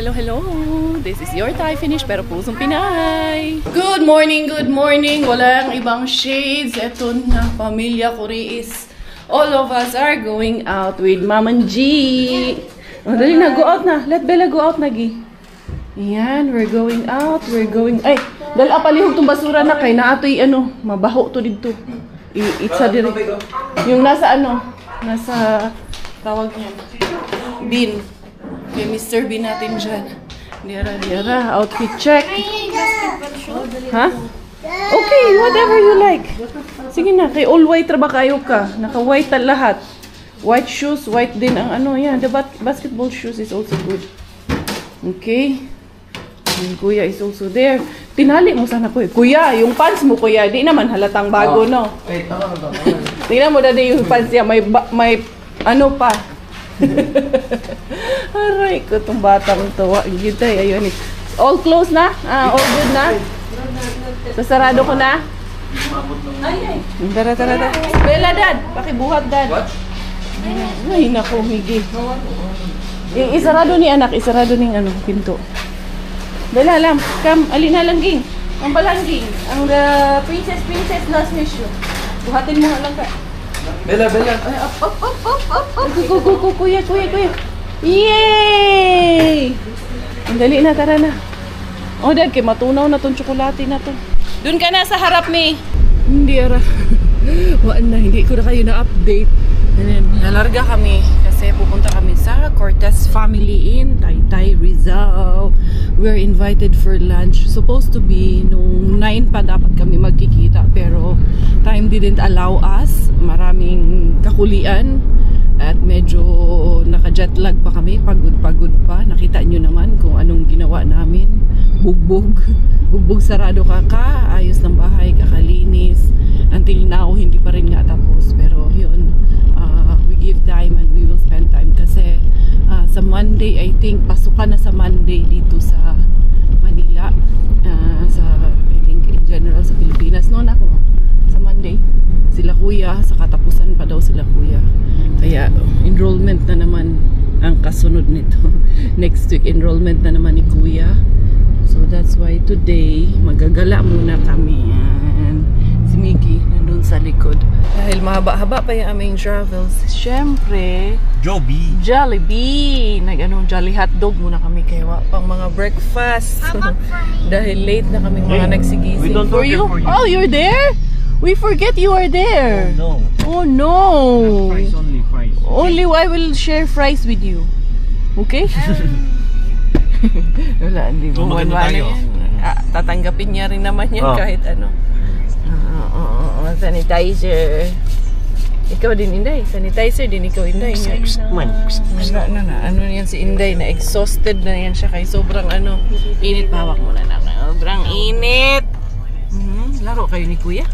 Hello, hello! This is your Thai finish pero pusong Pinay! Good morning, good morning! Walang ibang shades. Ito na, pamilya Kuriis. All of us are going out with Maman G. Oh, dali na, go out na. Let Bella go out na, Gi. Ayan, we're going out. We're going... Ay, dali palihog tong basura na kay na ato'y ano, mabaho to dito. Itsa dire. Yung nasa ano, nasa tawag niya. Bin. Kay Mr. Bean natin dyan. Dira. Outfit check. Ha? Okay, whatever you like. Sige na, kay all white ba kayo ka? Naka-white lahat. White shoes, white din ang ano. Yeah, the basketball shoes is also good. Okay. Yung kuya is also there. Tinali mo sana ko eh. Kuya, yung pants mo kuya, di naman halatang bago, no? Wait, tingnan mo dati yung pants niya, may ano pa. Aray ko itong batang to. Yun tayo, ayun eh. All closed na? All good na? Sasarado ko na? Ay. Tara. Bella, dad. Pakibuhat, dad. What? Ay, naku, Miggy. Isarado ni anak. Isarado ni ano, pinto. Bella, alam. Come, alina lang, ging. Ang balangging. Ang princess last mission. Buhatin mo lang ka. Bella. Ay, up. Go, kuya. Yay! Ang dali na, tara na. Oh, dad, kay matunaw na tong tsokolate na to. Doon ka na sa harap, May. Hindi, ara. Waan na, hindi ko na kayo na-update. Nalarga kami kasi pupunta kami sa Cortez Family Inn, Taytay, Rizal. We're invited for lunch. Supposed to be nung 9 pa dapat kami magkikita pero time didn't allow us. Maraming kakulian at medyo naka-jetlag pa kami. Pagod pa. Nakita nyo naman kung anong ginawa namin. Bugbog sarado ka. Ayos ng bahay, kakalinis. Until now, hindi pa rin nga tapos. Pero yun, we give time and we will spend time kasi sa Monday, I think pasukan na sa Monday dito sa Manila, I think in general sa Pilipinas noon ako sa Monday sila kuya, sa katapusan pa daw sila kuya, kaya enrollment na naman ang kasunod nito. Next week enrollment na naman ni kuya, so that's why today magagala muna kami. And si Miggy nandun sa likod dahil mahaba-haba pa yung aming travels. Siyempre Jollibee, Jolly hotdog muna kami kaya pang mga breakfast. Dahil late na kaming mga nagsigising. For you? Oh, you're there? We forget you are there. Oh no. Fries only. Only I will share fries with you. Okay? Wala, hindi mo tatanggapin niya rin naman yan kahit ano. Sanitizer. Ikaw din, Inday. Sanitizer din, ikaw, Inday. Ano yan si Inday? Na exhausted na yan siya kay sobrang ano. Init, pawak mo na. Sobrang init. Laro kayo ni kuya.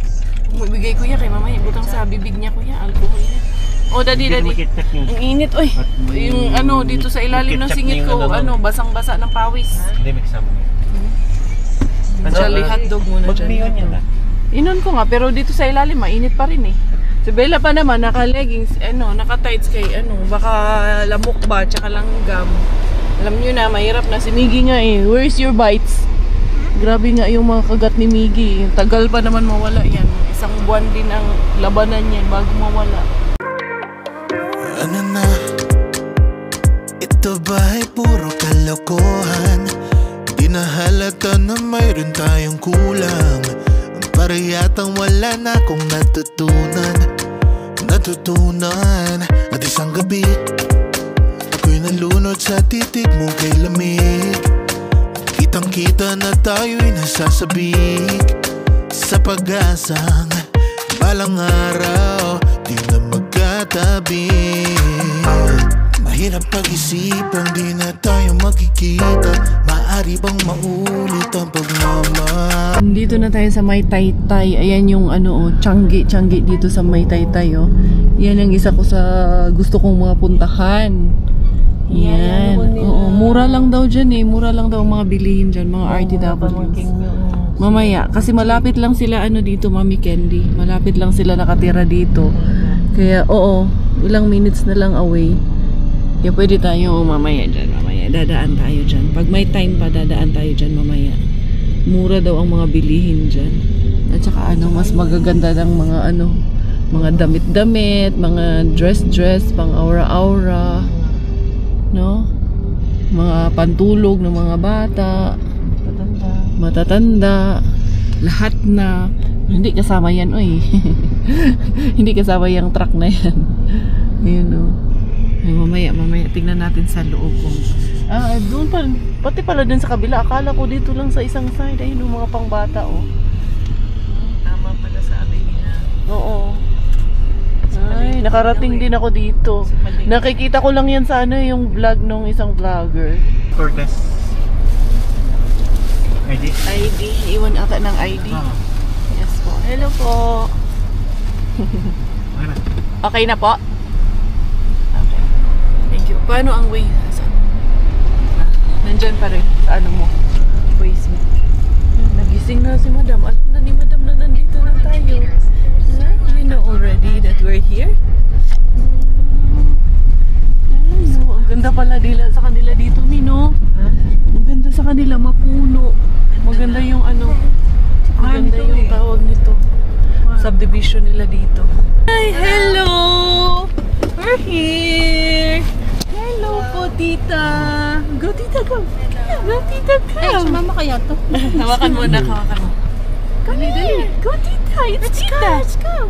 Bigay kuya kay mamaya. Butang sa bibig niya kuya. Alcohol niya. Oh, daddy. Ang init, oy. Yung ano, dito sa ilalim ng singit ko, ano, basang-basa ng pawis. Hindi, may kasama niya. Jolly hotdog muna dyan. Inon ko nga, pero dito sa ilalim, mainit pa rin eh. Si Bella pa naman, naka-leggings, naka-tights kay, baka lamok ba, tsaka langgam. Alam nyo na, mahirap na si Miggy nga eh. Where's your bites? Grabe nga yung mga kagat ni Miggy. Tagal pa naman mawala yan. Isang buwan din ang labanan yan bago mawala. Ano na? Ito ba ay puro kalokohan? Di na halata na mayroon tayong kulang. Para yatang wala na akong natutunan at isang gabi ako'y nalunod sa titig mo kay lamig. Kitang kita na tayo'y nasasabik sa pag-asang balang araw di na magkatabi. Mahirap pag-isipang di na tayo magkikita. Maaari bang maulit ang pagmamahal? Dito na tayo sa May Taytay. Ayan yung Changi dito sa May Taytay Yan ang isa ko sa gusto kong mga puntahan. Yan. Oo, mura lang daw dyan eh. Mura lang daw ang mga bilihin dyan, mga RTWs. Mamaya, kasi malapit lang sila dito, Mami Candy. Malapit lang sila nakatira dito. Kaya ilang minutes na lang away. Kaya pwede tayo mamaya dyan. Mamaya dadaan tayo dyan. Pag may time pa, dadaan tayo dyan mamaya. Mura daw ang mga bilihin dyan. At saka mas magaganda ng mga damit-damit, mga dress-dress, pang aura-aura, no? Mga pantulog ng mga bata, matatanda, lahat na. Hindi kasama yan, oy. Hindi kasama yung truck na yan. Yun, no? Ay, mamaya tingnan natin sa loob kung doon pa, pati pala dun sa kabila. Akala ko dito lang sa isang side. Ayun, yung mga pangbata, oh. Tama pala sa atin niya. Oo. Ay, nakarating din ako dito. Nakikita ko lang yan sa yung vlog nung isang vlogger. Cortez. ID? ID. Iwan ata ng ID. Yes po. Hello po. Okay na po? Okay. Thank you. Paano ang way? Nandyan pa rin. Sa mo? Waze mo. Nagising na si madam. Alam na ni madam na nandito na tayo. You know already that we're here? Ang ganda pala sa kanila dito, Mino. Ang ganda sa kanila, mapuno. Maganda yung maganda yung tawag nito. Subdivision nila dito. Hi, hello! We're here! Hello po, tita! Go, tita, go! Go, tita, go! Ay, sumama kaya to. Hawakan mo na, hawakan mo. Dali, dali. Go, tita! It's tita! Let's go!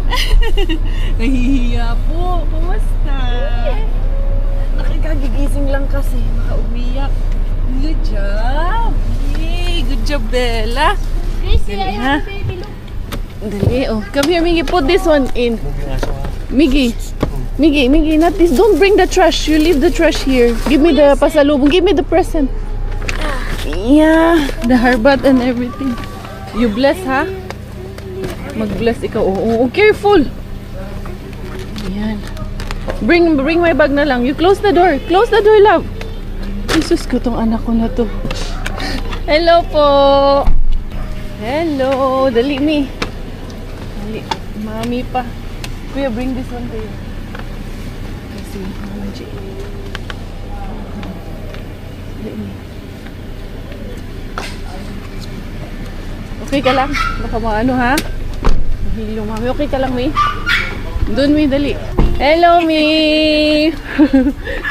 Nahihiya po. Kumusta? Nakikagigising lang kasi. Makaumiyak. Good job! Yay! Good job, Bella! Gracie, Dali, I ha? have a baby look. Dali, oh. Come here, Miggy. Put this one in. Miggy. Miggy, not this. Don't bring the trash. You leave the trash here. Give me the pasalubong. Give me the present. Yeah. The harbat and everything. You bless, ha? Mag-bless ikaw. Oh, careful. Ayan. Bring my bag na lang. You close the door. Close the door, love. Jesus ko, tong anak ko na to. Hello po. Hello. Dali, mi. Dali. Mami pa. Kuya, bring this one to you. Kasi, Mama J. Dali, mi. Okay ka lang? Baka maano, ha? Mahilo, mami. Okay ka lang, mi? Doon, mi. Dali. Hello, mi!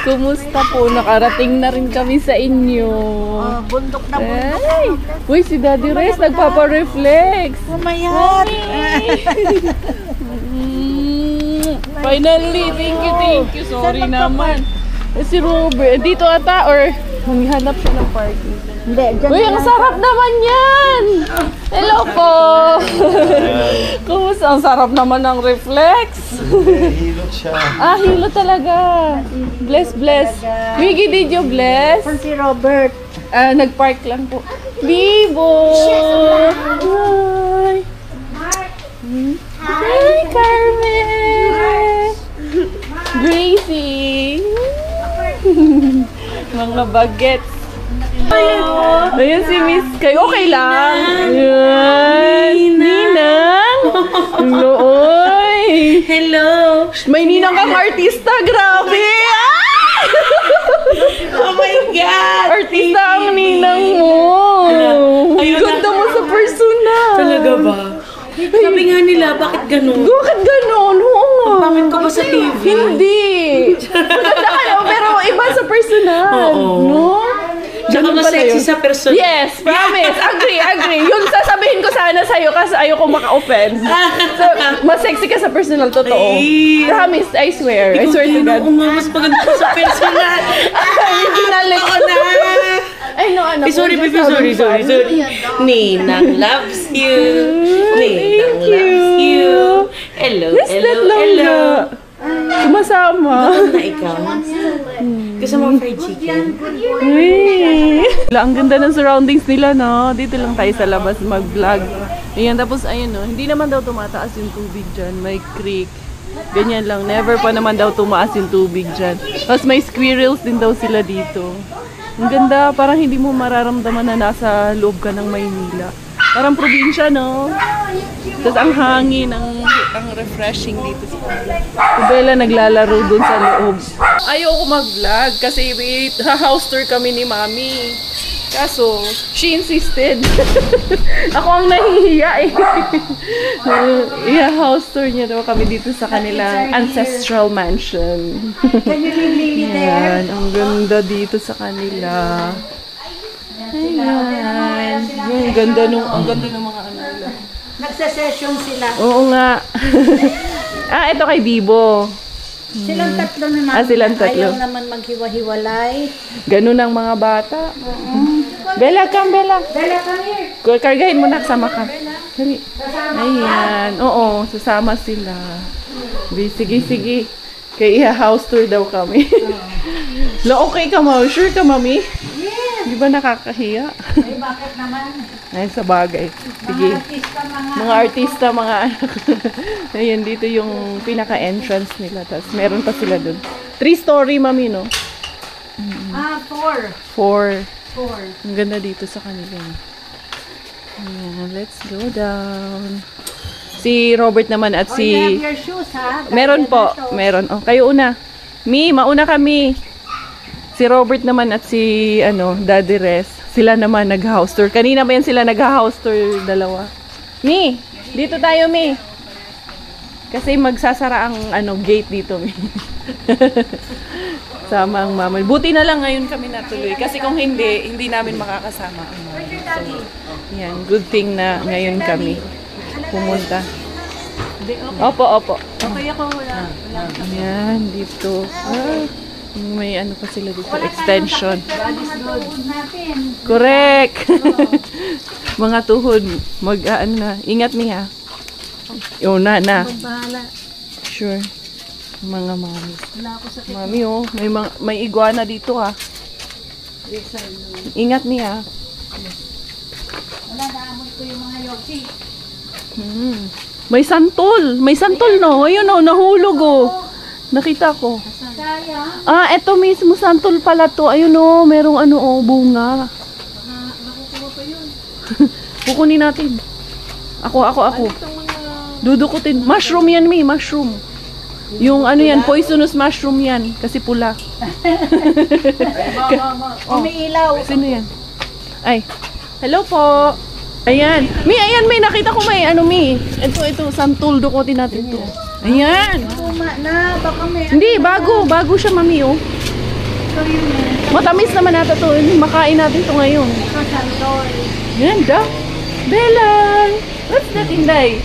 Kumusta po? Nakarating na rin kami sa inyo. Bundok na bundok. Ay! Uy, si Daddy Rez nagpapa-reflex. Umayat. Finally, thank you. Sorry naman. Si Robert, dito ata or maghanap siya ng parking. Hindi, dyan Uy, ang sarap naman yan! Hello po! Kumusta? Ang sarap naman ng reflex. Hilot siya. Hilo talaga. Bless. Miggy, did you bless? si Robert. Nag-park lang po. Bibo! Hi! Hi, Carmen! Gracie! Mga bagets. Ayan si Miss Kay. Okay lang. Ayan. Ninang! Nooy! Hello. May ninang kang artista. Grabe! Oh my God. Artista ang ninang mo. Ganda mo sa personal. Talaga ba? Sabi nga nila, bakit ganun? Bakit ganon? Oo nga. Pangit ko ba sa TV? Hindi. Maganda kayo, pero iba sa personal. Oo. No? Tsaka Ganun mas pala sexy yun. sa personal. Yes, promise. Agree. Yun sasabihin ko sana sa'yo kasi ayoko maka-offend. So, mas sexy ka sa personal, totoo. Ay. Promise, I swear. I swear to God. Mas maganda ko sa personal. Hindi nalik ko na. Ay, no, anak. Sorry, baby. Sorry. Ninang loves you. Ninang loves you. Hello. Sumasama. Na ikaw. Gusto mo fried chicken? Ang ganda ng surroundings nila, no? Dito lang tayo sa labas mag-vlog. Ayan, tapos ayun, no? Hindi naman daw tumataas yung tubig dyan. May creek. Ganyan lang. Never pa naman daw tumaas yung tubig dyan. Tapos may squirrels din daw sila dito. Ang ganda. Parang hindi mo mararamdaman na nasa loob ka ng Maynila. Parang probinsya, no? Tapos ang hangin, ang refreshing dito sa kanila. Si Bella naglalaro dun sa loob. Ayoko mag-vlog kasi house tour kami ni Mami. Kaso, she insisted. Ako ang nahihiya eh. House tour niya daw kami dito sa kanilang ancestral mansion. Ayan, ang ganda dito sa kanila. Ayan. Ang ganda ng mga ano nila. Nagsa-session sila. Oo nga. Ito kay Bibo. Silang tatlo naman. Silang tatlo. Ayaw naman maghiwa-hiwalay. Ganun ang mga bata. Bella, come, Bella. Bella, come here. Kargahin mo na, sama ka. Dali. Ayan. Oo, sasama sila. Sige. Kaya house tour daw kami. Okay ka, Mami? Sure ka, Mami? Yes. Di ba nakakahiya? Ay, bakit naman? Ay, sa bagay. Sige. Mga artista, mga anak. Ayan, dito yung pinaka-entrance nila. Tapos meron pa sila dun. 3-story, Mami, no? 4. 4. Ang ganda dito sa kanila. Ayan, let's go down. Si Robert naman at si... you have your shoes, ha? Meron po. Meron. Oh, kayo una. Mauna kami. Si Robert naman at si Daddy Res. Sila naman nag-house tour. Kanina ba yan sila nag-house tour dalawa? Dito tayo, Kasi magsasara ang gate dito, Sama ang mama. Buti na lang ngayon kami natuloy. Kasi kung hindi namin makakasama. So, yan. Good thing na ngayon kami pumunta. Opo. Okay ako, wala. Yan, dito. May pa sila dito. Extension. Correct. Mga tuhod. Na. Ingat niya. Na. Sure. Mga mami. Mami, may iguana dito, ha. Ingat niya. Wala, naamon ko yung mga yogi. May santol. No? Ayun, nahulog, Nakita ko. Eto mismo santol pala to. Ayun, merong bunga. Makukuha pa yun. Kukunin natin. Ako. Dudukutin. Mushroom yan, mushroom. Yung poisonous mushroom yan. Kasi pula. Umiilaw. Sino yan? Ay. Hello po. Ayan. Ayan, nakita ko Ito, santol. Dukutin natin to. Ayan. Tuma na, baka may... Hindi, bago siya, Mami, Matamis naman nata to. Makain natin to ngayon. Ganda. Bella! What's that, Inday?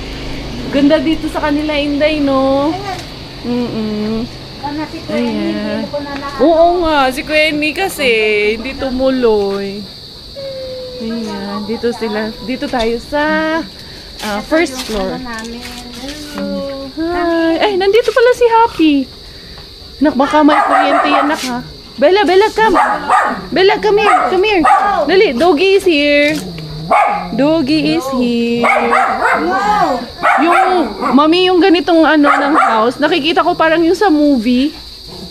Ganda dito sa kanila, Inday, no? Ayan. Oo nga, si Kuya Amy kasi hindi tumuloy. Ayan, dito tayo sa first floor. Hi. Ay, nandito pala si Happy. Baka may kuryente yan, ha? Bella, come. Bella, come here. Dali, Doggy is here. Mami, yung ganitong ng house, nakikita ko parang yung sa movie.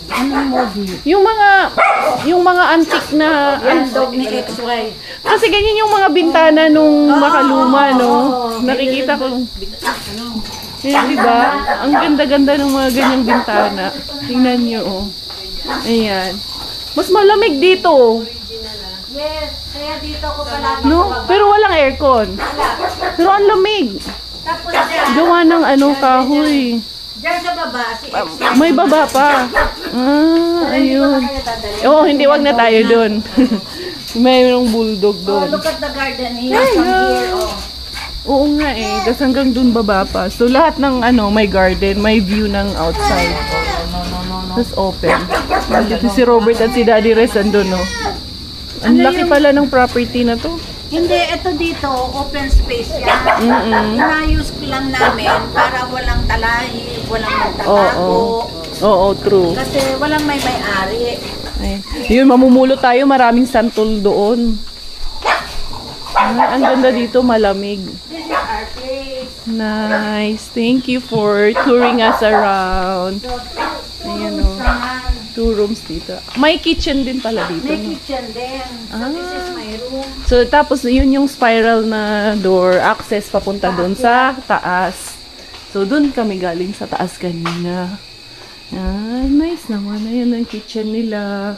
Anong movie? Yung mga antique na... Dog ni XY. Kasi ganyan yung mga bintana nung makaluma, no? Nakikita ko. Diba? Ang ganda-ganda ng mga ganyang bintana. Tingnan nyo, Ayan. Mas malamig dito. Yes, kaya dito ako palagi. No? Pero walang aircon. Pero ang lamig. Tapos dyan. Gawa ng kahoy. Diyan sa baba, si XY. May baba pa. Ayun. Hindi, wag na tayo doon. Mayroong bulldog doon. Look at the garden here. From here, Oo nga Tapos hanggang doon baba pa. So lahat ng may garden, may view ng outside. Tapos open. Dito si Robert at si Daddy Res andun, no? Ang laki pala ng property na to. Hindi, ito dito, open space yan. Inayos ko lang namin para walang talahi, walang magtatago. Oo, true. Kasi walang may-ari. Yun, mamumulo tayo, maraming santol doon. Ang ganda dito, malamig. This is our place. Nice. Thank you for touring us around. Ayan, 2 rooms dito. May kitchen din pala dito. May No? kitchen din. So this is my room. So, tapos yun yung spiral na door, access papunta doon sa taas. So, doon kami galing sa taas kanina. Nice naman. Ayan ang kitchen nila.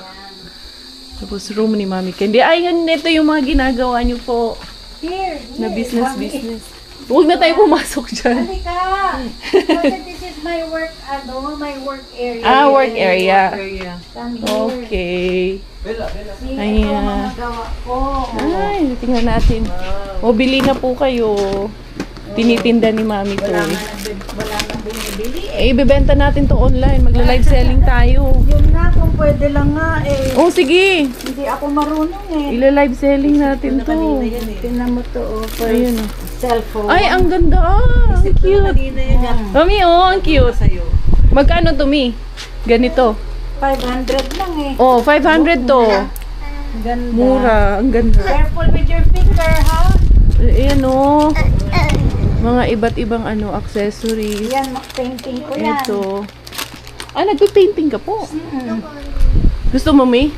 Tapos room ni Mami Candy. Ayun, ito yung mga ginagawa niyo po Here. na Mami. business. Huwag na tayo pumasok dyan. Halika. Kasi this is my work, my work area. Work area. Come here. Okay. See, Ayan. ito ang mga gawa ko. Ay, tingnan natin. O, bili na po kayo. Tinitinda ni Mami to. Wala nang bumibili. Ibebenta natin to online. Magla-live selling tayo. Yun nga, kung pwede lang nga eh. Oh, sige. Hindi ako marunong eh. Ila-live selling natin to. Tingnan mo to, for Ayun o. cellphone. Ay, ang ganda. Ang cute. Mami, oh, ang cute. Magkano to, Mi? Ganito. 500 lang eh. Oh, 500 to. Ganda. Mura. Ang ganda. Careful with your finger, ha? Ayan o. Mga iba't ibang accessories. Yan, painting ko yan. Ito. Nagpe-painting ka po. Gusto mo, Mi?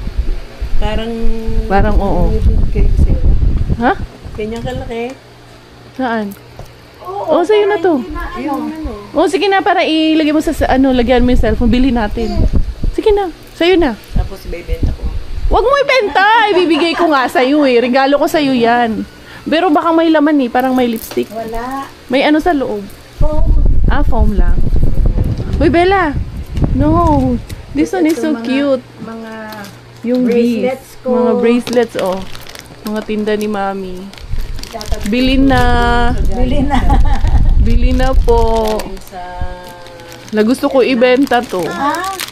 Parang oo. Ha? Kanyang kalaki. Saan? Oo, Oh, sa'yo na para to. hindi na, Oh, sige na, para ilagay mo sa lagyan mo yung cellphone. Bili natin. Sige na. Sa'yo na. Tapos ibebenta ko. Huwag mo ibenta. Ibibigay ko nga sa'yo eh. Regalo ko sa'yo yan. Pero baka may laman eh. Parang may lipstick. Wala. May ano sa loob. Foam. Foam lang. Uy, Bella. No. This one is so cute. Mga Yung bracelets beads. ko. Mga bracelets, oh. Mga tinda ni Mami. Bili na. bili na. Bili na po. Na gusto ko ibenta to.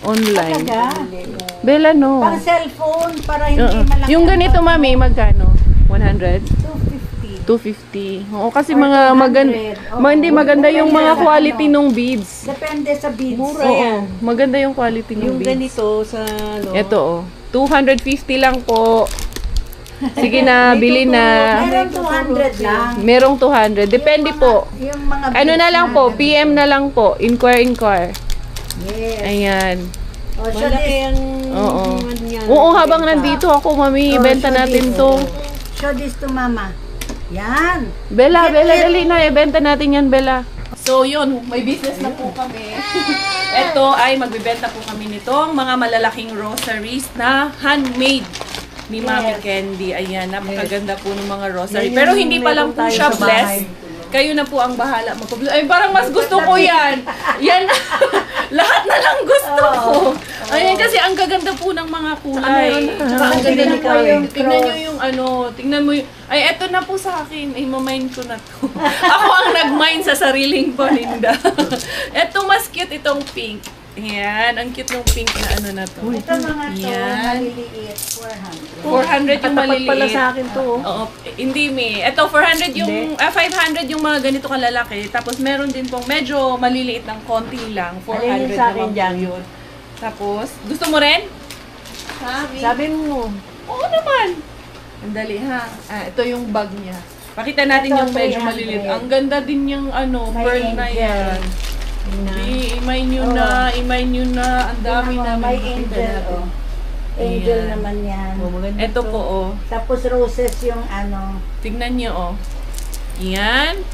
Online. Talaga? Bella, no. Pang cellphone, para hindi Oo. malaki. Yung ganito, Mami, magkano? 100? 250. 250. Oo, kasi Or mga 200. maganda. Oo. Hindi maganda yung Depende mga sa quality ano. nung beads. Depende sa beads. Mura Oo, yan. maganda yung quality nung Yung beads. ganito sa Ito, oh. 250 lang po. Sige na, bili na. Meron 200 lang. Merong 200. Depende po. Yung mga Ano na lang po, PM na lang po. Inquire. Yes. Ayan. Oh, so malaki this, ang Oo. ano yan. Oo, habang nandito ako, Mami, ibenta natin to. show this to Mama. Yan. Bella, dali na. Ibenta natin yan, Bella. So, yun. May business na po kami. Ito ay magbibenta po kami nitong mga malalaking rosaries na handmade ni Mami Candy. Ayan, napakaganda po ng mga rosary. Pero hindi pa lang po siya blessed. Kayo na po ang bahala magpa-bless. Ay, parang mas gusto ko yan. Yan. Lahat na lang gusto ko. Ayan, kasi ang gaganda po ng mga kulay. Tsaka ang ganda ng kulay. Tingnan nyo yung tingnan mo yung, ay, eto na po sa akin. Ay, mamind ko na to. Ako ang nag-mind sa sariling paninda. Eto, mas cute itong pink. Ayan, ang cute ng pink na na to. Ito mga to, Yan. maliliit, 400. 400 yung maliliit. pala sa akin to. Oo, hindi mi. Ito 400 yung 500 yung mga ganito kalalaki. Tapos meron din pong medyo maliliit ng konti lang. 400 Alin yung sa akin naman dyan? po yun. Tapos, gusto mo rin? Sabi mo. Oo naman. Andali ha. Ito yung bag niya. Pakita natin Ito, yung medyo 300. maliliit. Ang ganda din yung May pearl na angel. yan. Imay nyo na. Ang dami namin. May Pakita angel, natin. Angel Ayan. naman yan. Ito po oh. Tapos roses yung Tignan niyo oh. Yan.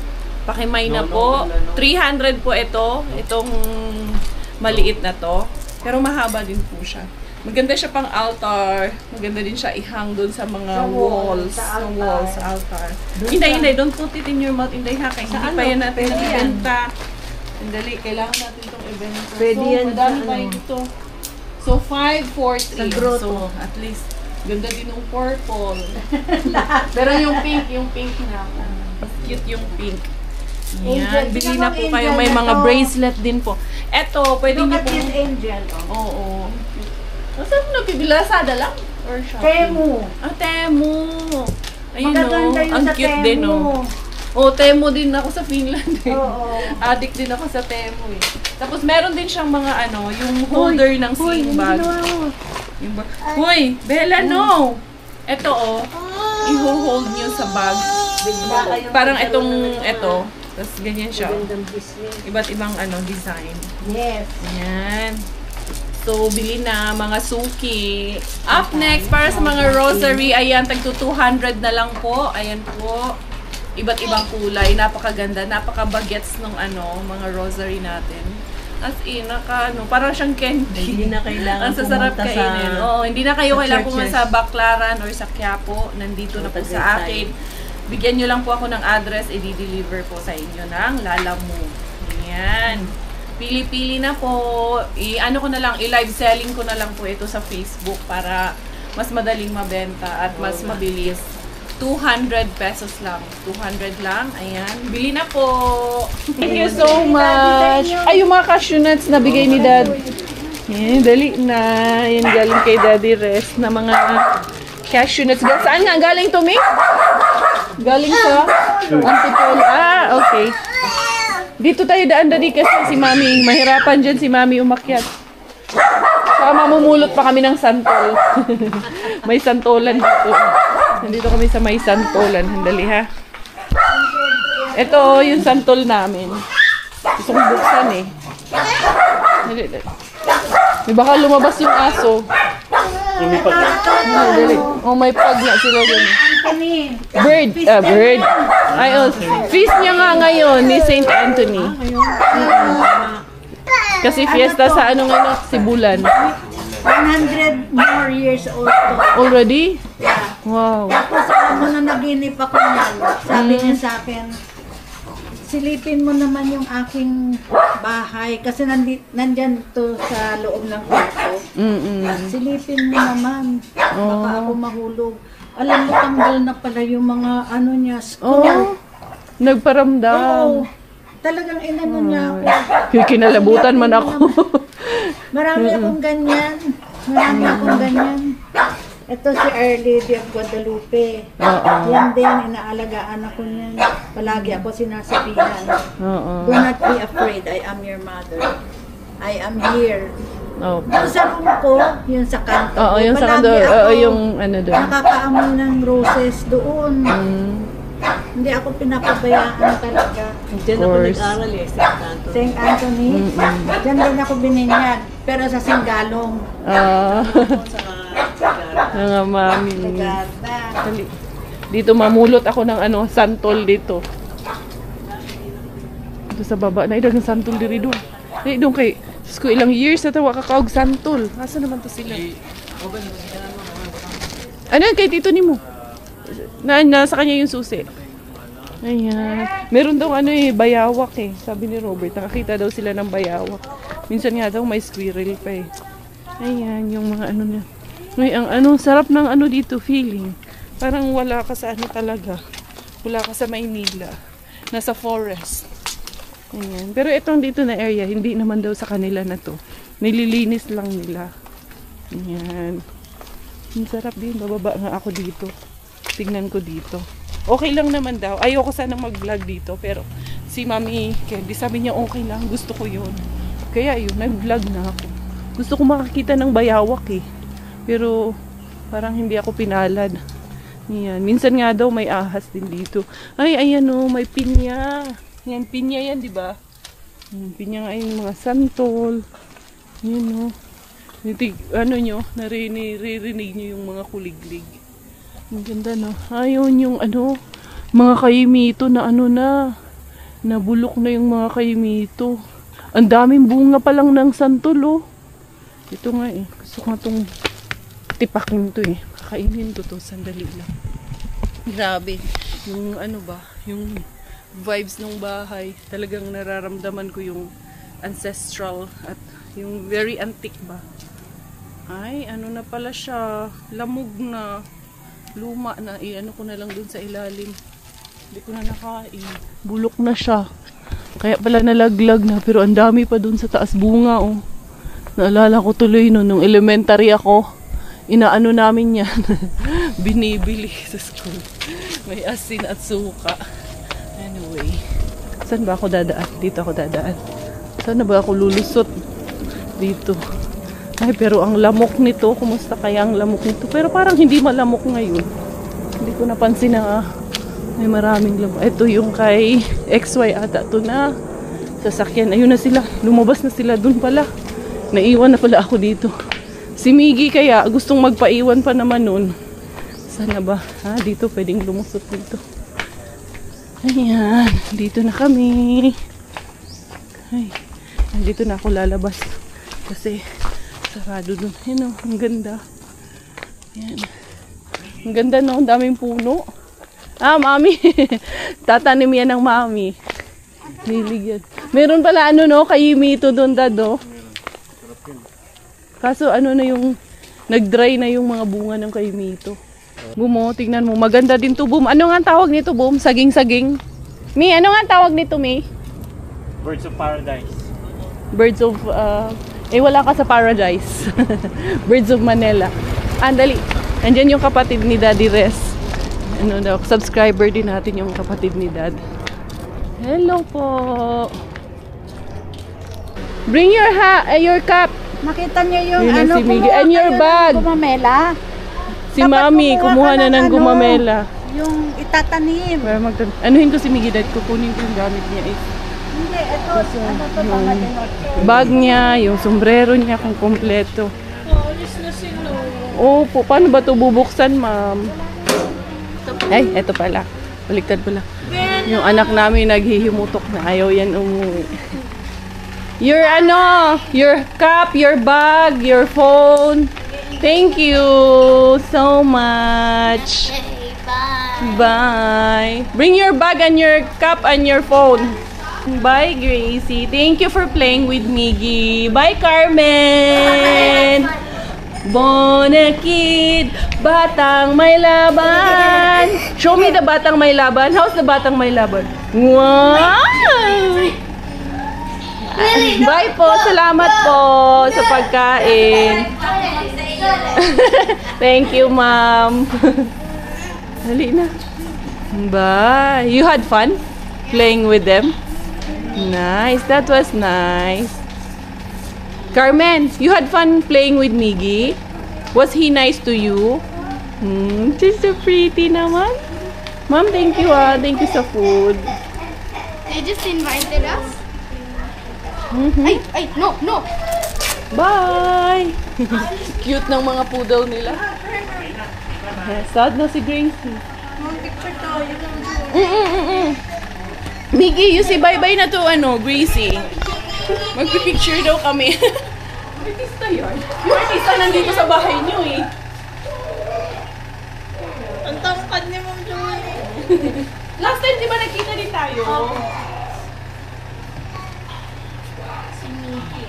Pakimay na po. 300 po ito. Itong maliit na to. Pero mahaba din po siya. Maganda siya pang altar. Maganda din siya ihang doon sa mga Sa wall, walls. sa Sa altar. walls, sa altar. Hinday. Don't put it in your mouth. Hinday ha. Kaya hindi pa yan natin Pwede yan. ibenta. Dali. Kailangan natin itong ibenta. Pwede so, yan madami sa tayo ano. dito. So, 543. Sa grotto. So, at least, ganda din yung purple. Pero yung pink na. Mas cute yung pink. Yan, Angel. bili Tingnan na mo, po kayo. angel May na mga to. bracelet din po. Eto, pwede Look niyo at po. this angel. Oo. Saan mo nabibili? Lazada lang? Or Shopee? Temu. Temu. Ayun Magaganda yun ang sa cute Temu. din Temu din ako sa Finland eh. Oo. Addict din ako sa Temu eh. Tapos meron din siyang mga yung holder ng sling bag. Yung Hoy, Bella, no! Ito i-hold niyo sa bag. Parang ito. Tapos ganyan siya. Magandang business. Iba't ibang design. Yes. Ayan. gusto bili na mga suki. Up next, para sa mga rosary, ayan, tagto 200 na lang po. Ayan po. Iba't ibang kulay. Napakaganda. Napaka-bagets ng mga rosary natin. As in, parang siyang candy. Hindi na kailangan ang sasarap pumunta kainin. sa Oo, hindi na kayo kailangan churches. pumunta sa Baclaran or sa Quiapo. Nandito na po sa akin. Bigyan nyo lang po ako ng address, i-deliver po sa inyo ng Lalamu. Ayan. Pili-pili na po. I-ano ko na lang, i-live selling ko na lang po ito sa Facebook para mas madaling mabenta at mas mabilis. 200 pesos lang. 200 lang. Ayan. Bili na po. Thank you so much. Ay, yung mga cashew nuts na bigay ni Dad. Yan, dali na. Yan, galing kay Daddy Rest na mga cashew nuts. Saan nga? Galing to, Mick? Galing sa Antipolo. Ah, okay. Dito tayo daan dali kasi si Mami. Mahirapan dyan si Mami umakyat. Saka mamumulot pa kami ng santol. May santolan dito. Nandito kami sa may santolan. Handali ha. Ito yung santol namin. Gusto kong buksan eh. Baka lumabas yung aso. May pag Oh, may pag na sila dyan. Anthony. Bird. Bird. Ay, oh. Feast niya nga ngayon ni St. Anthony. Kasi fiesta sa Sibulan. 100 more years old to. Already? Yeah. Wow. Tapos na naginip ako niyan, sabi niya sa akin, silipin mo naman yung aking bahay kasi nandyan to sa loob ng kwarto. Silipin mo naman, baka ako mahulog. Alam mo, tanggal na pala yung mga niya, screw. Nagparamdam. Oo. Talagang inano niya ako. Kinalabutan man ako. Marami akong ganyan. Ito si Our Lady of Guadalupe. Yan din, inaalagaan ako niyan. Palagi ako sinasabihan. Do not be afraid, I am your mother. I am here. Doon sa room ko, yun sa kanto. Oo, yung sa kanto. Yung doon. Nakakaamoy ng roses doon. Hindi ako pinapabayaan talaga. Diyan ako nag-aral St. Anthony. St. Anthony. Diyan din ako bininyag. Pero sa Singalong. Mga mami. Ganda. Dito mamulot ako ng santol dito. Dito sa baba. Naidag ng santol diri doon. Doon kay, Diyos ko, ilang years na tawa kakaog santol. Asa naman to sila? Ano yan kay tito ni mo? Nasa kanya yung susi. Ayan. Meron daw bayawak eh. Sabi ni Robert, nakakita daw sila ng bayawak. Minsan nga daw may squirrel pa eh. Ayan, yung mga niya. May sarap ng dito feeling. Parang wala ka sa talaga. Wala ka sa Maynila. Nasa forest. Ayan. Pero itong dito na area, hindi naman daw sa kanila na to. Nililinis lang nila. Ayan. Ang sarap din. Bababa nga ako dito. Tingnan ko dito. Okay lang naman daw. Ayoko sanang mag-vlog dito. Pero si Mami Candy sabi niya okay lang. Gusto ko yun. Kaya yun, nag-vlog na ako. Gusto ko makakita ng bayawak eh. Pero parang hindi ako pinalad. Yan. Minsan nga daw may ahas din dito. Ay, ayan may pinya. Yan, pinya yan, di ba? Pinya nga yung mga santol. Yan naririnig nyo yung mga kuliglig. Ang ganda Ayun yung mga kayimito na nabulok na yung mga kayimito. Ang daming bunga pa lang ng santol Ito nga gusto ko nga itong tipakin to kakainin ko to, sandali lang. Grabe. Yung yung vibes ng bahay. Talagang nararamdaman ko yung ancestral at yung very antique ba. Ay, na pala siya. Lamog na. Luma na. Ko na lang dun sa ilalim. Hindi ko na nakain. Bulok na siya. Kaya pala nalaglag na. Pero ang dami pa dun sa taas bunga Naalala ko tuloy nung elementary ako. Inaano namin yan. Binibili sa school. May asin at suka. Anyway. Saan ba ako dadaan? Dito ako dadaan. Saan na ba ako lulusot? Dito. Ay, pero ang lamok nito. Kumusta kaya ang lamok nito? Pero parang hindi malamok ngayon. Hindi ko napansin na may maraming lamok. Ito yung kay XY ata. Ito na. Sasakyan. Ayun na sila. Lumabas na sila. Dun pala. Naiwan na pala ako dito. Si Miggy kaya gustong magpaiwan pa naman nun. Sana ba? Ha, dito pwedeng lumusot dito. Ayan, dito na kami. Ay, dito na ako lalabas. Kasi sarado dun. Ayan o, ang ganda. Ayan. Ang ganda no, ang daming puno. Ah, mami. Tatanim yan ng mami. Nilig yan. Meron pala ano no, kayimito doon dado. Kaso ano na yung, nag-dry na yung mga bunga ng kayimito. Bumo, tingnan mo. Maganda din to, Boom. Ano nga tawag nito, Boom? Saging-saging. Mi, ano nga tawag nito, Mi? Birds of Paradise. Birds of, wala ka sa paradise. Birds of Manila. Andali. Andyan yung kapatid ni Daddy Res. Ano daw, subscriber din natin yung kapatid ni Dad. Hello po. Bring your cup. Makita niyo yung Yun na ano, si Miggy. kumuha And your kayo ng bag. gumamela. Si Dapat Mami, kumuha ka na ng ano, gumamela. Yung itatanim. Para anuhin ko si Miggy, Dad. Kukunin ko yung gamit niya. Hindi, ito, ano to, mga dinotso. Bag niya, yung sombrero niya kung kompleto. Alis na sila. Opo, paano ba ito bubuksan, ma'am? Ay, eto pala. Baliktad pala. Yung anak namin naghihimutok na ayaw yan umuwi. Your your cup, your bag, your phone. Thank you so much. Bye. Bring your bag and your cup and your phone. Bye, Gracie. Thank you for playing with Miggy. Bye, Carmen. Bonakid, batang may laban. Show me the batang may laban. How's the batang may laban? Wow! Bye po. Salamat po sa pagkain. Thank you, ma'am. Dali na. Bye. You had fun playing with them? Nice. That was nice. Carmen, you had fun playing with Miggy? Was he nice to you? She's so pretty naman. Mom, thank you Thank you sa food. They just invited us. Mm-hmm. Ay, no. Bye! Cute ng mga poodle nila. Sad na si Gracie. Picture tayo. Miggy, you say bye-bye na to, Gracie. Magpipicture daw kami. Artista yun. Yung artista nandito sa bahay niyo eh. Ang tangkad ni Ma'am Joey. Last time, di ba nakita din tayo? Si Mickey.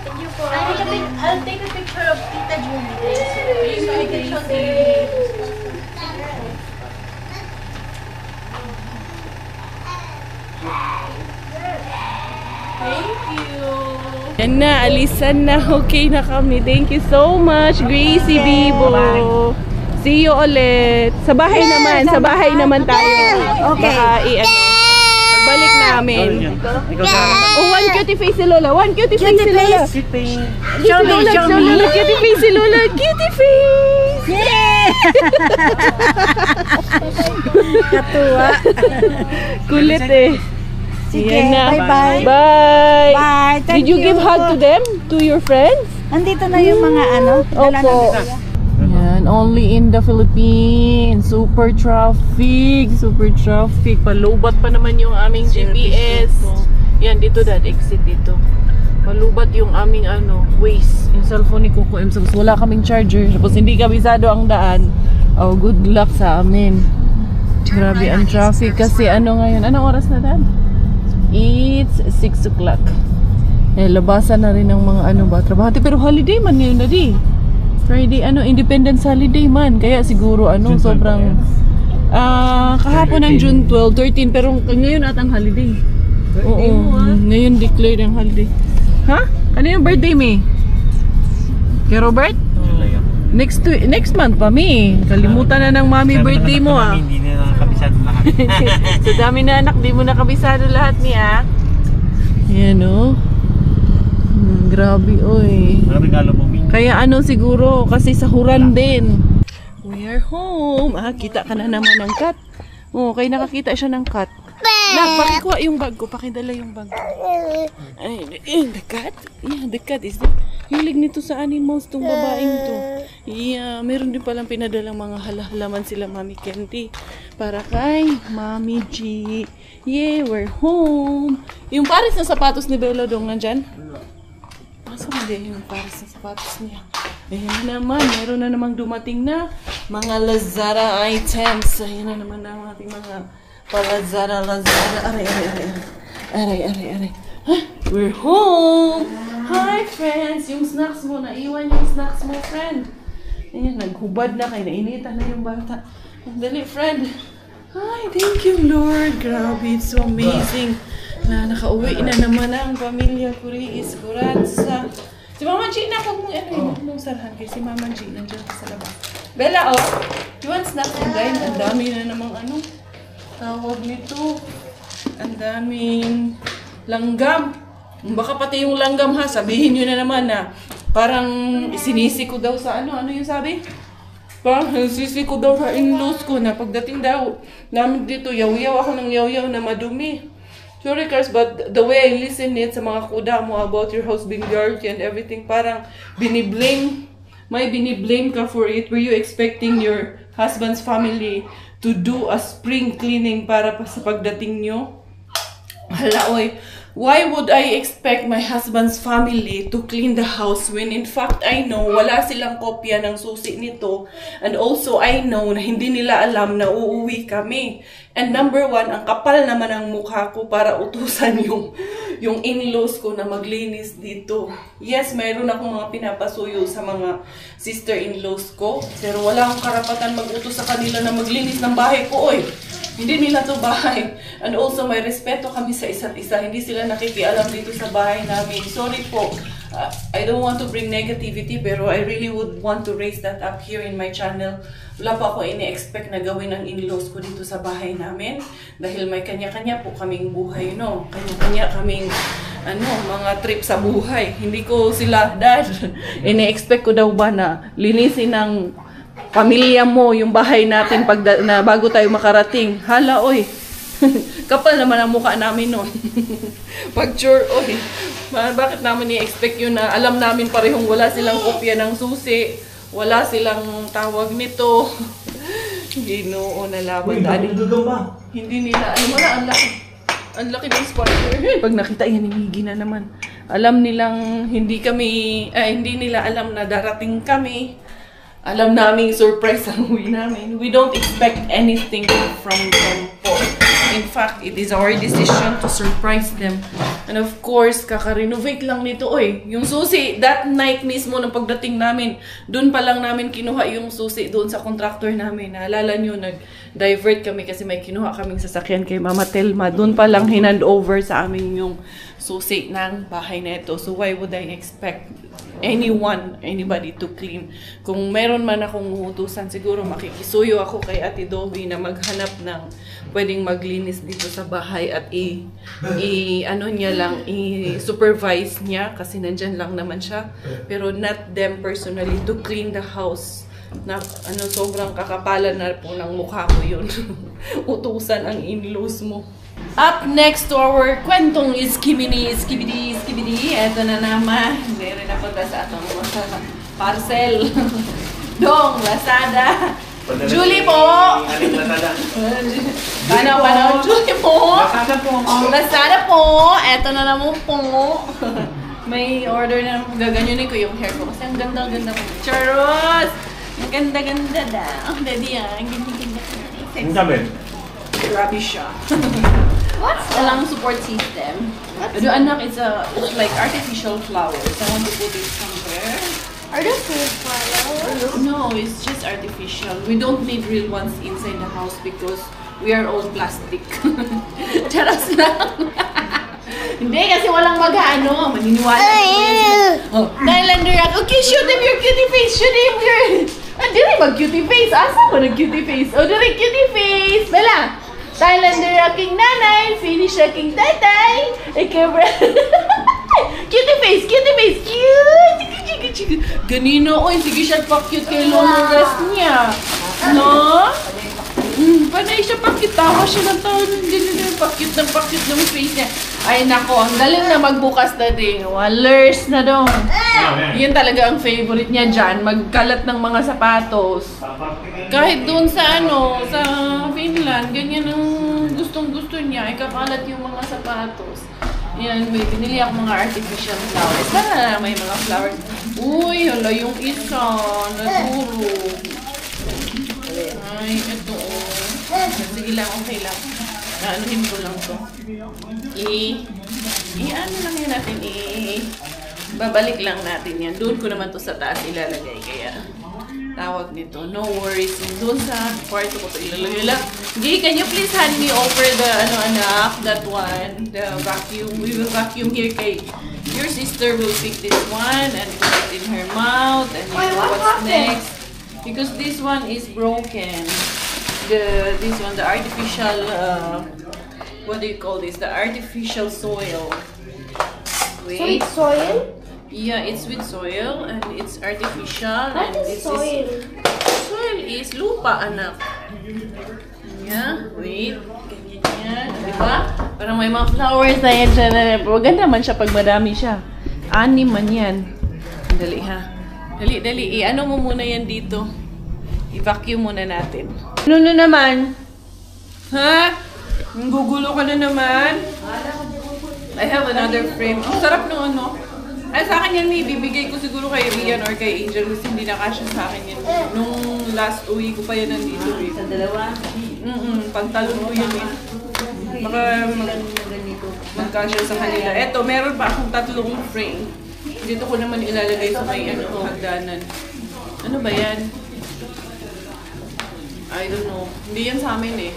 Thank you for... I'll take a picture of Tita Julie. So I can show the... Thank you. Yan na, alisan na. Okay na kami. Thank you so much, Gracie Bibo. See you ulit. Sa bahay naman. Sa bahay naman tayo. Okay. Baka pagbalik namin. Ikaw sa Oh, one cutie face si Lola. One cutie face si Lola. Sitting. Show me, Lola, show show me. Lola. Cutie face si Lola. Cutie face. Yeah! Katuwa. Kulit eh. Sige, Yan na. bye-bye. Bye. Bye. Thank Did you give hug to them? To your friends? Nandito na yung mga dala Opo. ng kuya. Yan, only in the Philippines. Super traffic. Super traffic. Palubat pa naman yung aming GPS. Yan, dito dad. Exit dito. Palubat yung aming Waze. Yung cellphone ni Coco M. So, wala kaming charger. Tapos hindi kabisado ang daan. Oh, good luck sa amin. Grabe ang traffic. Kasi ngayon? Anong oras na dad? It's 6 o'clock. Labasan na rin ng mga trabahante. Pero holiday man ngayon na di. Friday, Independence holiday man. Kaya siguro, sobrang... kahapon ng June 12, 13. Pero ngayon atang holiday. Oo. Ngayon declare ang holiday. Ha? Ano yung birthday, May? Kay Robert? Next month pa, May. Kalimutan na ng mami birthday mo, Hindi na nakakabisado lahat. Sa dami na anak, di mo nakabisado lahat niya. Yan grabe, oy. Ang regalo mo, Min. Kaya siguro, kasi sahuran din. We are home. Kita ka na naman ng cat. Oh, kaya nakakita siya ng cat. Nak, pakikuha yung bag ko. Pakidala yung bag ko. Ay, the cat? Yeah, the cat is there. Hilig nito sa animals tong babaeng to. Yeah, meron din palang pinadalang mga halaman sila Mami Candy. Para kay Mami G. Yeah, we're home. Yung pares na sapatos ni Bella dong nandyan? Masa mo din yung pares na sapatos niya? Ayan na naman, meron na namang dumating na mga Lazada items. Ayan na naman ang ating mga Lazada. Aray. Huh? We're home! Hi, friends! Yung snacks mo, naiwan yung snacks mo, friend. Ayan, naghubad na kayo. Nainitan na yung bata. Dali, friend. Hi, thank you, Lord. Grabe, it's so amazing. Nakauwi na naman ang pamilya Kuriis Kuratsa. Si Mama G na, huwag mong nung sarhan kay si Mama G. Nandiyan sa labas. Bella, oh! You want snacks and dine? Ang dami na namang tawag nito. Ang daming langgam. Baka pati yung langgam ha, sabihin nyo na naman na parang isinisi ko daw sa ano yung sabi? Parang isinisi ko daw sa in-laws ko na pagdating daw namin dito, yaw-yaw ako ng yaw-yaw na madumi. Sorry, Cars, but the way I listen it sa mga kuda mo about your house being dirty and everything, parang may biniblame ka for it. Were you expecting your husband's family to do a spring cleaning para pa sa pagdating nyo? Hala, oy. Why would I expect my husband's family to clean the house when in fact I know wala silang kopya ng susi nito, and also I know na hindi nila alam na uuwi kami. And number one, ang kapal naman ang mukha ko para utusan yung in-laws ko na maglinis dito. Yes, mayroon akong mga pinapasuyo sa mga sister-in-laws ko, pero wala akong karapatan mag-utos sa kanila na maglinis ng bahay ko, oy. Hindi nila to bahay. And also, may respeto kami sa isa't isa. Hindi sila nakikialam dito sa bahay namin. Sorry po. I don't want to bring negativity, pero I really would want to raise that up here in my channel. Wala pa ako ini-expect na gawin ng in-laws ko dito sa bahay namin. Dahil may kanya-kanya po kaming buhay, no? Kanya-kanya kaming mga trip sa buhay. Hindi ko sila, Dad, ini-expect ko daw ba na linisin ng pamilya mo yung bahay natin bago tayo makarating. Hala, oy. Kapal naman ang mukha namin noon. Pag-sure, oy. Bakit naman i-expect yun na alam namin parehong wala silang kopya ng susi, wala silang tawag nito. Ginoo na laban. Hindi nila, wala, ang laki ng spoiler. Pag nakita yan, hinigi na naman. Alam nilang hindi nila alam na darating kami. Alam namin surprise ang uwi namin. We don't expect anything from them po. In fact, it is our decision to surprise them. And of course, kaka-renovate lang nito. Oy, yung susi, that night mismo ng pagdating namin, doon pa lang namin kinuha yung susi doon sa contractor namin. Naalala nyo, nag-divert kami kasi may kinuha kaming sasakyan kay Mama Telma. Doon pa lang hinand over sa amin yung susi ng bahay na ito. So why would I expect anybody to clean? Kung meron man akong utusan, siguro makikisuyo ako kay Ate Dobby na maghanap ng pwedeng maglinis dito sa bahay at i-supervise niya kasi nandyan lang naman siya. Pero not them personally to clean the house. Na sobrang kakapalan na po ng mukha ko yun. Utusan ang in-laws mo. Up next to our kwentong skibidi. Eto na naman. Meron na punta sa atong mga parcel. Dong, Lazada. Julie po! Paano? Julie po! Lazada po! Eto na naman po. May order na naman. Gaganyonin ko yung hair ko kasi ang ganda-ganda po. Charos! Ang ganda-ganda da. Ang daddy ang ganda-ganda. Ang dami. Grabe siya. What's Walang support system. Ano anak, it's like artificial flowers. I want to put it somewhere. Are those real flowers? No, it's just artificial. We don't need real ones inside the house because we are all plastic. Charas lang. Hindi, kasi walang maniniwala. Oh, Thailander ako. Okay, shoot him your cutie face. Shoot him your... Dili mag-cutie face. Asa ko nag-cutie face? Dili cutie face. Bella. Thailander aking nanay. Finnish aking tatay. Cutie face. Cute. Ganino. Oy, sige siya pa-cute kay Lolo Rest niya. No? Panay siya pa-cute. Tawa siya ng tawa. pa-cute ng face niya. Ay nako, ang galing na magbukas na din. Walers na dong. Yan talaga ang favorite niya dyan. Magkalat ng mga sapatos. Kahit doon sa sa Finland, ganyan ang gustong-gusto niya. Ay kakalat yung mga sapatos. Yan, may binili ako mga artificial flowers. Sana may mga flowers. Uy, hala yung isa. Naturo. Ay, ito. Sige lang, okay lang. Anuhin ko lang to. Ano lang yan natin. Babalik lang natin yan. Doon ko naman to sa taas ilalagay. Kaya, tawag nito. No worries. Doon sa kwarto ko to ilalagay lang. Jay, can you please hand me over the, anak, that one? The vacuum. We will vacuum here kay your sister will pick this one and put it in her mouth. And you know what's next. Because this one is broken. This one, the artificial, what do you call this? The artificial soil. Wait. So it's soil? Yeah, it's with soil and it's artificial. What and is soil? Soil is lupa, anak. Yeah, wait. Ganyan yan. Diba? Parang may mga flowers na yan siya. Maganda man siya pag madami siya. 6 man yan. Dali ha. Dali. Ano mo muna yan dito? I-vacuum muna natin. Ano na naman? Ha? Gugulo ka na naman? I have another frame. Ang sarap nung ano. Ay, sa akin yan, bibigay ko siguro kay Rian or kay Angel kasi hindi nakasya sa akin yan. Nung last uwi ko pa yan nandito. Sa dalawa? Pagtalon ko yan eh. Baka magkasya sa kanila. Eto, meron pa akong 3 frame. Dito ko naman ilalagay sa may hagdanan. Ano ba yan? I don't know. Hindi yan sa amin eh.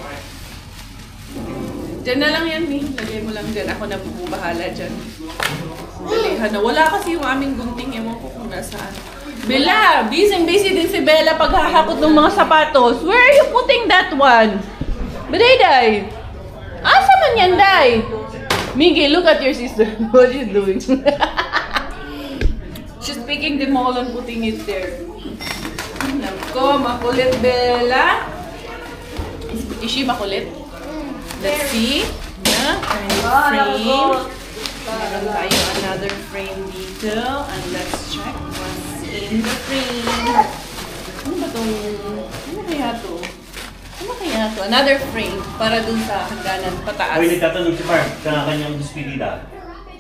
Diyan na lang yan eh. Lagay mo lang dyan. Ako na bumahala dyan. Dalihan na. Wala kasi yung aming gunting. Ewan ko kung nasaan. Bella! Busy din si Bella paghahakot ng mga sapatos. Where are you putting that one? Day! Asa man yan, Day? Miggy, look at your sister. What are you doing? She's picking them all and putting it there. Nako, makulit, Bella. Is she makulit? Let's see. Frame. Meron tayo another frame dito. And let's check what's in the frame. Ano ba itong... Ano kaya to? Another frame para dun sa hangganan pataas. Uy, nagtatanong si Barb sa kanyang despedida.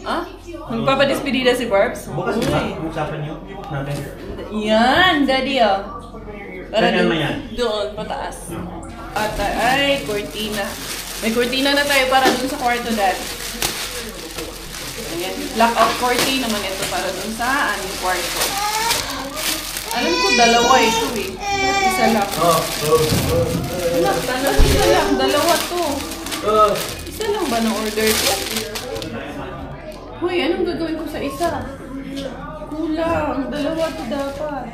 Ah? Magpapadespedida si Barbs? Bukas na, usapan niyo natin. Yan, daddy oh. Para Saan dun, yan? doon, pataas. At ay, cortina. May cortina na tayo para dun sa kwarto, dad. Ayan, blackout curtain naman ito para dun sa aming kwarto. Alam ko, 2 ito eh. Isa lang. Isa lang, 2 to. Isa lang ba na-order ko? Hoy, anong gagawin ko sa isa? Kulang, 2 to dapat.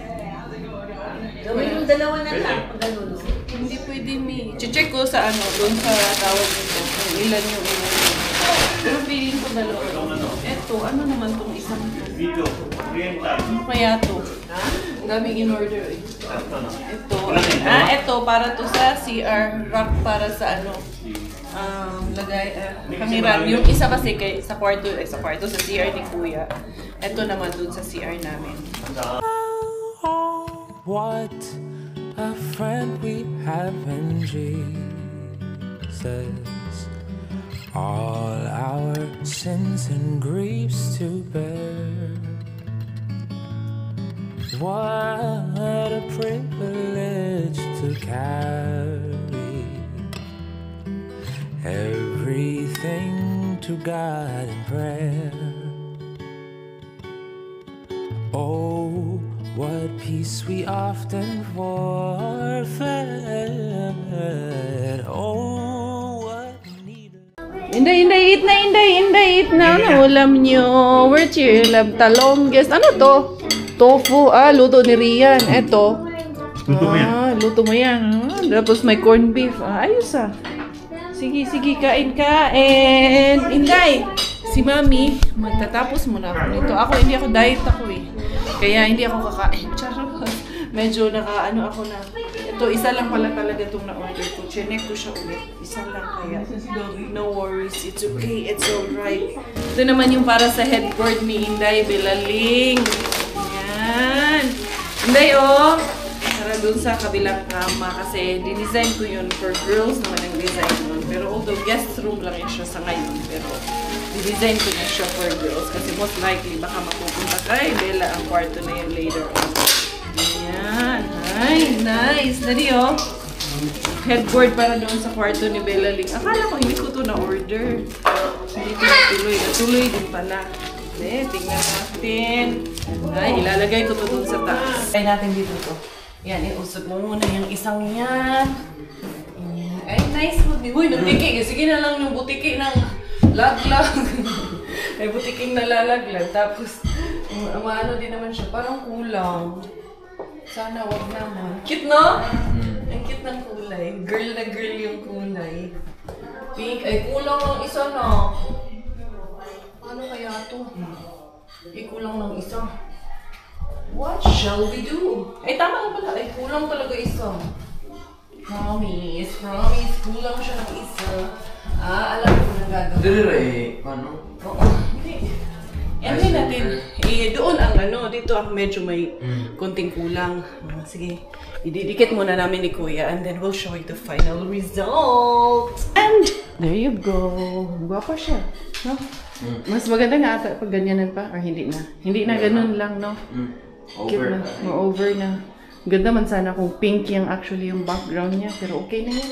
Gawin yung 2 na lang. Ganun. Hindi pwede check ko sa doon sa tawag nito. Kung ilan yung Pero feeling ko 2. Eto, ano naman tong isang to? Video, oriental. Ano kaya to? Ang daming in-order eh. Ito. Ito para to sa CR rack para sa lagay, hangiran. Yung isa kasi sa kwarto sa CR ni Kuya. Ito naman dun sa CR namin. What a friend we have in Jesus. All our sins and griefs to bear. What a privilege to carry everything to God in prayer. Oh, what peace we often forfeit. Oh, what need. Inday, eat na. Ano ulam nyo? Where's your love talongges? Ano to? Tofu. Luto ni Rian. Eto. Luto mo yan. Luto mo yan. Tapos may corned beef. Ayos ah. Sige, kain. Inday, si Mami, magtatapos muna ako nito. Hindi ako diet ako eh. Kaya hindi ako kakain. Charot. Medyo ako na. Ito Ito, isa lang pala talaga itong na-order ko. Chinek ko siya ulit. Isa lang kaya. No worries. It's okay. It's alright. Ito naman yung para sa headboard ni Inday Belaling. Yan. Inday, oh. Para dun sa kabilang kama. Kasi dinesign ko yun for girls naman ang design nun. Pero although guest room lang yun siya sa ngayon. Pero dinesign ko na siya for girls. Kasi most likely baka mapupunta kay Bella ang kwarto na yun later on. Ayan. Ay, nice. Dali, oh. Headboard para doon sa kwarto ni Bella Ling. Akala ko hindi ko ito na-order. Hindi ko natuloy. Natuloy din pala. Okay, tingnan natin. Ay, ilalagay ko ito doon sa taas. Try natin dito to. Yan, iusap mo muna yung isang yan. Ay, nice. Uy, nagtiki. Sige na lang yung butiki ng laglag. Ay, butiking nalalaglag. Tapos, ano din naman siya. Parang kulang. Sana wag naman. Cute, no? Ang cute ng kulay. Girl na girl yung kulay. Pink. Ay, kulang ng isa na. Ano kaya to? Ay, kulang ng isa. What shall we do? Ay, tama lang pala. Ay, kulang talaga isa. Promise. Promise. Kulang siya ng isa. Alam ko na gagawin. Dire, ano? Oo. Yan din natin. Doon ang ano, dito ang medyo may konting kulang. Sige, ididikit muna namin ni Kuya and then we'll show you the final result. And there you go. Guwapa siya. No? Mas maganda nga ata pag ganyanan pa or hindi na. Hindi na ganun lang, no? Over na. Over na. Ganda man sana kung pink yung actually yung background niya. Pero okay na yan.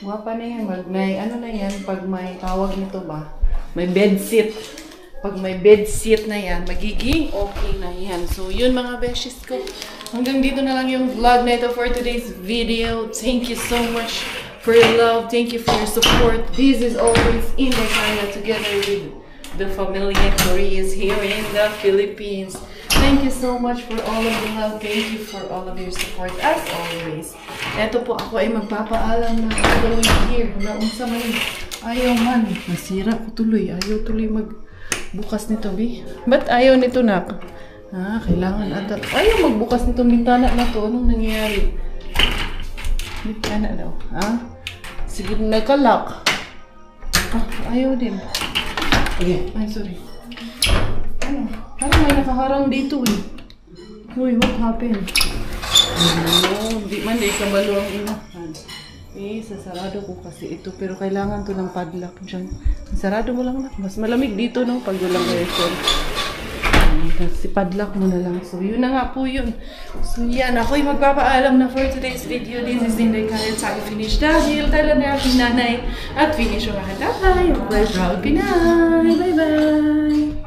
Guwapa na yan. May ano na yan pag may tawag nito ba? May bed seat. Pag may bed seat na yan, magiging okay na yan. So, yun mga beshes ko. Hanggang dito na lang yung vlog na ito for today's video. Thank you so much for your love. Thank you for your support. This is always Inday Kaya together with the Familia Koreans here in the Philippines. Thank you so much for all of the love. Thank you for all of your support as always. Ito po ako ay magpapaalam na following year. Naunsa man ayaw man. Nasira ko tuloy. Ayaw tuloy bukas nito, Bi. Ba't ayaw nito, nak? Kailangan ata. Ayaw magbukas nitong bintana na to. Anong nangyayari? Bintana daw. Sige, nagka-lock. Ayaw din. Okay. Ay, sorry. Ano? Parang may nakaharang dito, eh. Uy, what happened? Di man, di kabalo ang inahan. Sasarado ko kasi ito. Pero kailangan to ng padlock dyan. Sarado mo lang na. Mas malamig dito, no? Pag walang aircon. Kasi padlock mo na lang. So, yun na nga po yun. So, yan. Ako'y magpapaalam na for today's video. This is Inday Kaya. Tayo finish dahil tala na aking nanay. At finish yung aking tatay. Bye, proud Pinay. Bye-bye.